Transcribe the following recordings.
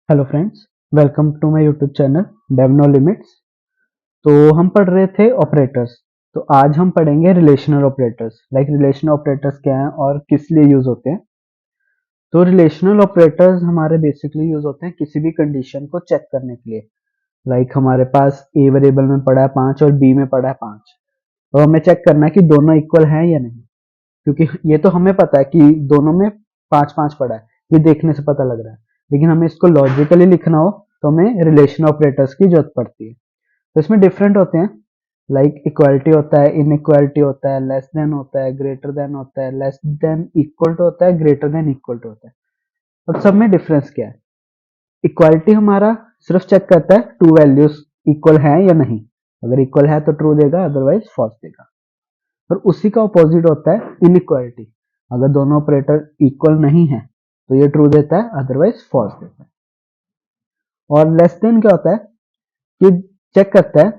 Hello friends, welcome to my YouTube channel Dave no limits. तो हम पढ़ रहे थे ऑपरेटर्स। तो आज हम पढ़ेंगे रिलेशनल ऑपरेटर्स। रिलेशनल ऑपरेटर्स क्या हैं और किस लिए यूज होते हैं। तो रिलेशनल ऑपरेटर्स हमारे बेसिकली यूज होते हैं किसी भी कंडीशन को चेक करने के लिए। हमारे पास ए वेरिएबल में पड़ा है 5 और बी में पड़ा है 5। तो हमें चेक करना है कि दोनों इक्वल हैं या नहीं, क्योंकि ये तो हमें पता है कि दोनों में 5-5 पड़ा है, ये देखने से पता लग रहा है। लेकिन हमें इसको लॉजिकली लिखना हो तो हमें रिलेशन ऑपरेटर्स की जरूरत पड़ती है। तो इसमें डिफरेंट होते हैं, इक्वालिटी होता है, इनइक्वालिटी होता है, लेस देन होता है, ग्रेटर देन होता है, लेस देन इक्वल टू होता है, ग्रेटर देन इक्वल टू होता है। अब सब में डिफरेंस क्या है? इक्वालिटी हमारा सिर्फ चेक करता है टू वैल्यूज इक्वल है या नहीं। अगर इक्वल है तो ट्रू देगा, अदरवाइज फॉल्स देगा। और उसी का अपोजिट होता है इनइक्वालिटी। अगर दोनों ऑपरेटर इक्वल नहीं है तो ये ट्रू देता है, अदरवाइज फॉल्स देता है। और लेस देन क्या होता है कि चेक करता है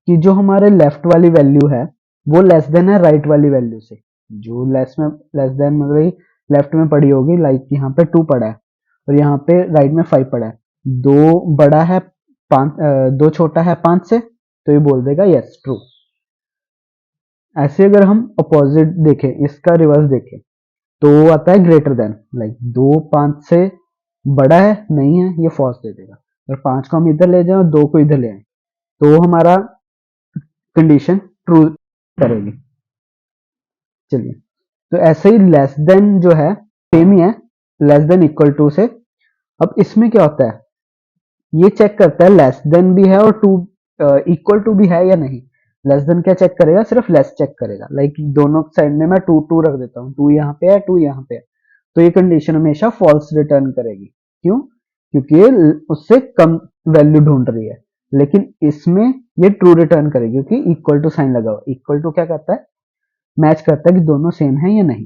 कि जो हमारे लेफ्ट वाली वैल्यू है वो लेस देन है राइट वाली वैल्यू से। जो लेस देन मतलब लेफ्ट में पड़ी होगी, यहाँ पे 2 पड़ा है और यहाँ पे राइट में 5 पड़ा है। दो बड़ा है 5, दो छोटा है 5 से, तो ये बोल देगा यस ट्रू। ऐसे अगर हम अपोजिट देखें, इसका रिवर्स देखें, तो वो आता है ग्रेटर देन। दो 5 से बड़ा है नहीं है, ये फॉल्स दे देगा। अगर 5 को हम इधर ले जाएं और 2 को इधर ले आए तो हमारा कंडीशन ट्रू करेगी। चलिए, तो ऐसे ही लेस देन जो है सेम ही है लेस देन इक्वल टू से। अब इसमें क्या होता है, ये चेक करता है लेस देन भी है और टू इक्वल टू भी है या नहीं। लेस देन क्या चेक करेगा? सिर्फ लेस चेक करेगा। दोनों साइड में मैं टू टू रख देता हूँ, टू यहाँ पे है, टू यहाँ पे है, तो ये कंडीशन हमेशा फॉल्स रिटर्न करेगी। क्यों? क्योंकि ये उससे कम वैल्यू ढूंढ रही है। लेकिन इसमें ये ट्रू रिटर्न करेगी क्योंकि इक्वल टू साइन लगा हुआ। इक्वल टू क्या करता है? मैच करता है कि दोनों सेम है या नहीं।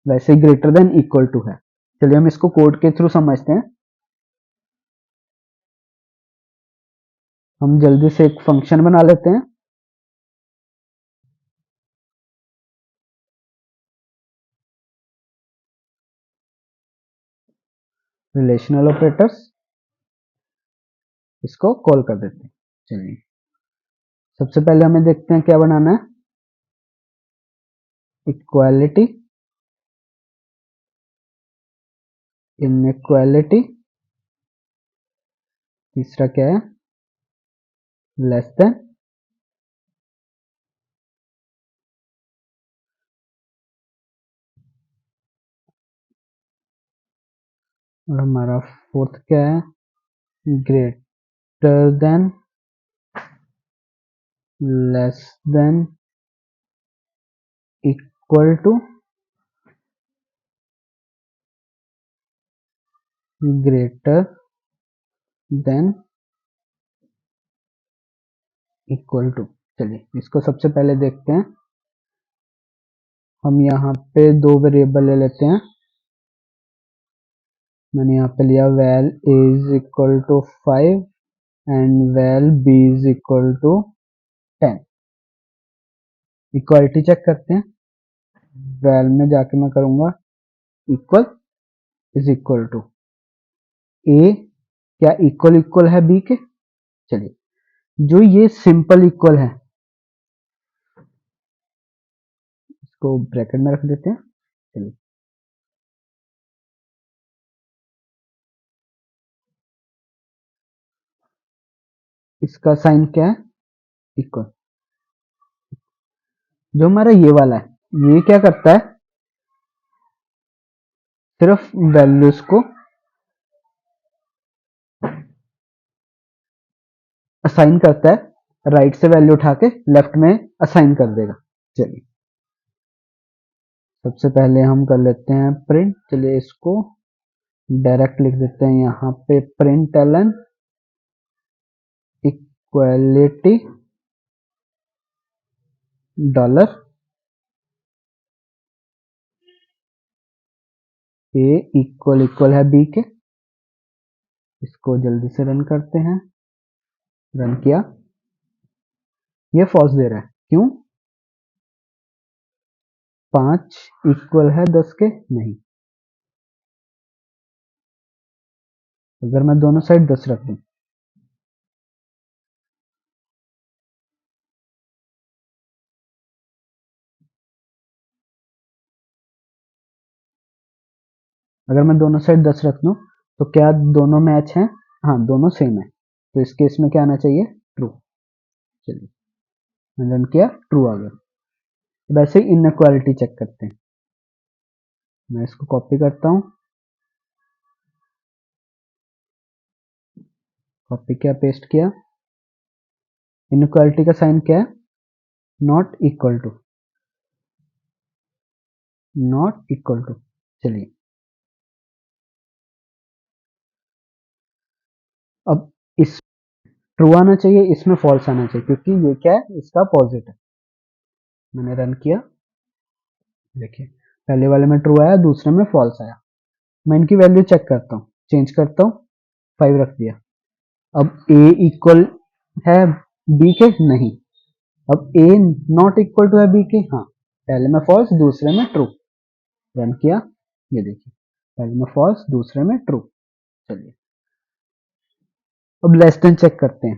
वैसे ग्रेटर देन इक्वल टू है। चलिए हम इसको कोड के थ्रू समझते हैं। हम जल्दी से एक फंक्शन बना लेते हैं। रिलेशनल ऑपरेटर्स, इसको कॉल कर देते हैं। चलिए, सबसे पहले हमें देखते हैं क्या बनाना है। इक्वालिटी, इनइक्वालिटी, तीसरा क्या है? लेस देन, और हमारा फोर्थ क्या है? Greater than, less than, equal to, greater than, equal to. चलिए इसको सबसे पहले देखते हैं। हम यहाँ पे दो वेरिएबल ले लेते हैं। मैंने यहाँ पे लिया val a is equal to 5 and val b is equal to 10। Equality check करते हैं। वैल में जाके मैं करूंगा equal is equal to a, क्या इक्वल इक्वल है b के? चलिए, जो ये सिंपल इक्वल है इसको ब्रैकेट में रख देते हैं। चलिए, इसका साइन क्या है? इक्वल। जो हमारा ये वाला है, ये क्या करता है? सिर्फ वैल्यूज को असाइन करता है, राइट से वैल्यू उठा के लेफ्ट में असाइन कर देगा। चलिए, सबसे पहले हम कर लेते हैं प्रिंट। चलिए इसको डायरेक्ट लिख देते हैं यहाँ पे, print Elon equality dollar A equal equal है बी के। इसको जल्दी से रन करते हैं। रन किया, ये फॉल्स दे रहा है। क्यों? 5 इक्वल है 10 के नहीं। अगर मैं दोनों साइड 10 रख दूं, अगर मैं दोनों साइड 10 रख दूं तो क्या दोनों मैच हैं? हाँ, दोनों सेम है। तो इस केस में क्या आना चाहिए? ट्रू। चलिए, मैंने रन किया, ट्रू आ गया। वैसे ही इनइक्वालिटी चेक करते हैं। मैं इसको कॉपी करता हूँ, कॉपी किया, पेस्ट किया। इनइक्वालिटी का साइन क्या है? Not equal to, not equal to. चलिए, अब इस ट्रू आना चाहिए, इसमें फॉल्स आना चाहिए, क्योंकि ये क्या है? इसका अपोजिट है। मैंने रन किया, देखिए पहले वाले में ट्रू आया, दूसरे में फॉल्स आया। मैं इनकी वैल्यू चेक करता हूँ, चेंज करता हूँ, 5 रख दिया। अब ए इक्वल है बी के? नहीं। अब ए नॉट इक्वल टू है बी के? हाँ। पहले में फॉल्स, दूसरे में ट्रू। रन किया, ये देखिए पहले में फॉल्स, दूसरे में ट्रू। चलिए, अब लेस देन चेक करते हैं।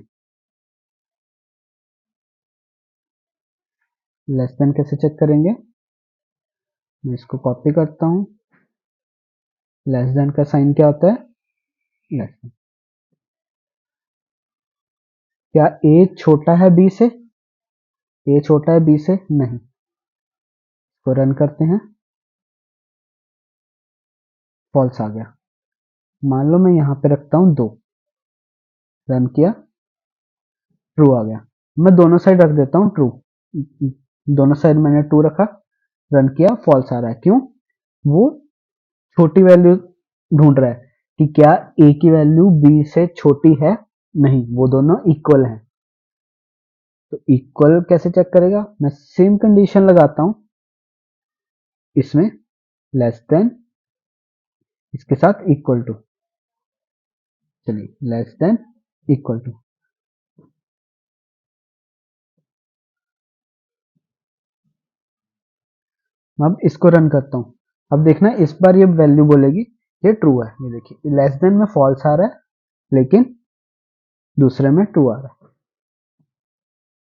लेस देन कैसे चेक करेंगे? मैं इसको कॉपी करता हूँ। लेस देन का साइन क्या होता है? Less than. क्या ए छोटा है बी से? ए छोटा है बी से? नहीं। इसको रन करते हैं, फॉल्स आ गया। मान लो मैं यहां पे रखता हूं 2, रन किया, ट्रू आ गया। मैं दोनों साइड रख देता हूं ट्रू। दोनों साइड मैंने 2 रखा, रन किया, फॉल्स आ रहा है। क्यों? वो छोटी वैल्यू ढूंढ रहा है कि क्या ए की वैल्यू बी से छोटी है? नहीं, वो दोनों इक्वल हैं। तो इक्वल कैसे चेक करेगा? मैं सेम कंडीशन लगाता हूं इसमें, लेस देन, इसके साथ इक्वल टू। चलिए, लेस देन, इक्वल टू। अब इसको रन करता हूँ। अब देखना, इस बार ये वैल्यू बोलेगी ये ट्रू है। ये देखिए लेस देन में फॉल्स आ रहा है, लेकिन दूसरे में ट्रू आ रहा है।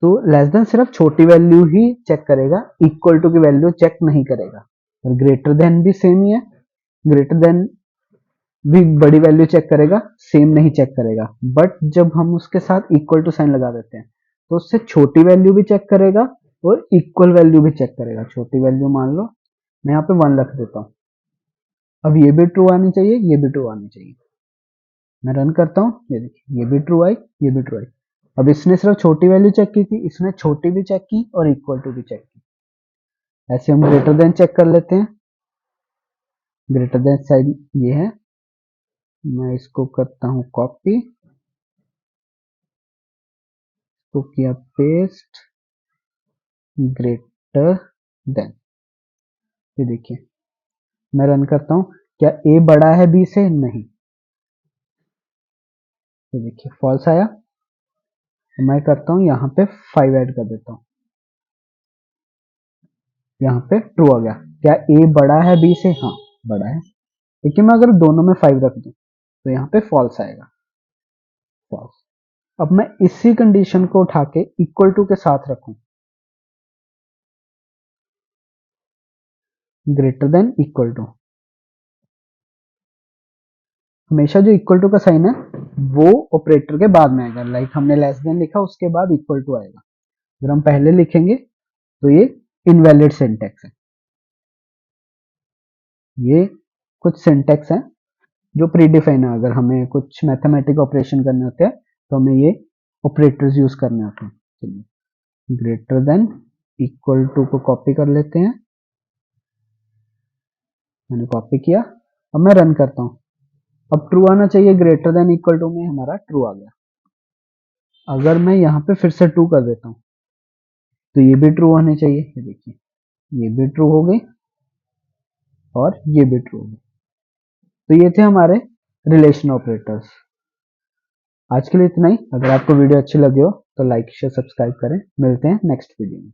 तो लेस देन सिर्फ छोटी वैल्यू ही चेक करेगा, इक्वल टू की वैल्यू चेक नहीं करेगा। और ग्रेटर देन भी सेम ही है, ग्रेटर देन भी बड़ी वैल्यू चेक करेगा, सेम नहीं चेक करेगा। बट जब हम उसके साथ इक्वल टू साइन लगा देते हैं तो उससे छोटी वैल्यू भी चेक करेगा और इक्वल वैल्यू भी चेक करेगा। छोटी वैल्यू मान लो मैं यहाँ पे 1 रख देता हूँ। अब ये भी ट्रू आनी चाहिए, ये भी ट्रू आनी चाहिए। मैं रन करता हूँ, ये देखिए ये भी ट्रू आई, ये भी ट्रू आई। अब इसने सिर्फ छोटी वैल्यू चेक की थी, इसने छोटी भी चेक की और इक्वल टू भी चेक की। ऐसे हम ग्रेटर देन चेक कर लेते हैं। ग्रेटर देन साइड ये है, मैं इसको करता हूँ कॉपी, तो किया पेस्ट, ग्रेटर देन। ये देखिए मैं रन करता हूँ, क्या ए बड़ा है बी से? नहीं। ये देखिए फॉल्स आया। मैं करता हूँ यहाँ पे 5 ऐड कर देता हूँ, यहाँ पे ट्रू आ गया। क्या ए बड़ा है बी से? हाँ, बड़ा है। लेकिन मैं अगर दोनों में 5 रख दूं तो यहाँ पे फॉल्स आएगा, फॉल्स। अब मैं इसी कंडीशन को उठा के इक्वल टू के साथ रखूं, ग्रेटर देन, इक्वल टू। हमेशा जो इक्वल टू का साइन है वो ऑपरेटर के बाद में आएगा। लाइक हमने लेस देन लिखा, उसके बाद इक्वल टू आएगा। अगर हम पहले लिखेंगे तो ये इनवैलिड सिंटैक्स है। ये कुछ सिंटैक्स है जो प्री डिफाइन है। अगर हमें कुछ मैथमेटिक ऑपरेशन करने होते हैं तो हमें ये ऑपरेटर्स यूज करने होते हैं। चलिए, ग्रेटर देन, इक्वल टू को कॉपी कर लेते हैं। मैंने कॉपी किया, अब मैं रन करता हूँ। अब ट्रू आना चाहिए, ग्रेटर देन इक्वल टू में हमारा ट्रू आ गया। अगर मैं यहाँ पे फिर से 2 कर देता हूँ तो ये भी ट्रू होने चाहिए। ये देखिए ये भी ट्रू हो गई और ये भी ट्रू हो गई। तो ये थे हमारे रिलेशन ऑपरेटर्स। आज के लिए इतना ही। अगर आपको वीडियो अच्छी लगी हो तो लाइक शेयर सब्सक्राइब करें। मिलते हैं नेक्स्ट वीडियो में।